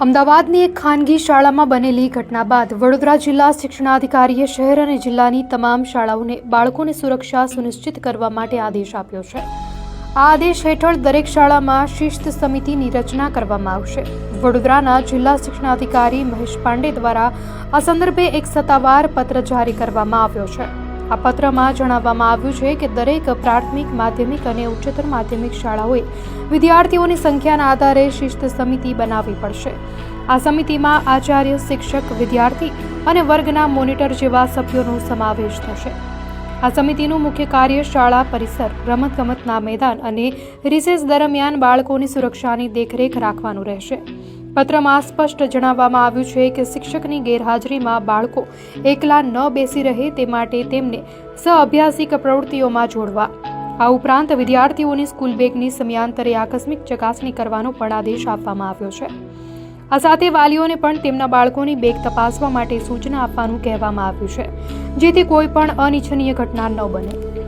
અમદાવાદની એક ખાનગી શાળામાં બનેલી ઘટના બાદ વડોદરા જિલ્લા શિક્ષણાધિકારીએ શહેર અને જિલ્લાની તમામ શાળાઓને બાળકોની સુરક્ષા સુનિશ્ચિત કરવા માટે આદેશ આપ્યો છે। આ આદેશ હેઠળ દરેક શાળામાં શિસ્ત સમિતિની રચના કરવામાં આવશે। વડોદરાના જિલ્લા શિક્ષણાધિકારી મહેશ પાંડે દ્વારા આ સંદર્ભે એક સત્તાવાર પત્ર જારી કરવામાં આવ્યો છે। આ પત્રમાં જણાવવામાં આવ્યું છે કે દરેક પ્રાથમિક, માધ્યમિક અને ઉચ્ચતર માધ્યમિક શાળાઓએ વિદ્યાર્થીઓની સંખ્યાના આધારે શિસ્ત સમિતિ બનાવવી પડશે। આ સમિતિમાં આચાર્ય, શિક્ષક, વિદ્યાર્થી અને વર્ગના મોનિટર જેવા સભ્યોનો સમાવેશ થશે। આ સમિતિનું મુખ્ય કાર્ય શાળા પરિસર, રમતગમતના મેદાન અને રિસેસ દરમિયાન બાળકોની સુરક્ષાની દેખરેખ રાખવાનું રહેશે। પત્રમાં સ્પષ્ટ જણાવવામાં આવ્યું છે કે શિક્ષકની ગેરહાજરીમાં બાળકો એકલા ન બેસી રહે તે માટે તેમને સહઅભ્યાસિક પ્રવૃત્તિઓમાં જોડવા। આ ઉપરાંત વિદ્યાર્થીઓની સ્કૂલ બેગની સમયાંતરે આકસ્મિક ચકાસણી કરવાનો પણ આદેશ આપવામાં આવ્યો છે। આ સાથે વાલીઓને પણ તેમના બાળકોની બેગ તપાસવા માટે સૂચના આપવાનું કહેવામાં આવ્યું છે, જેથી કોઈ પણ અનિચ્છનીય ઘટના ન બને।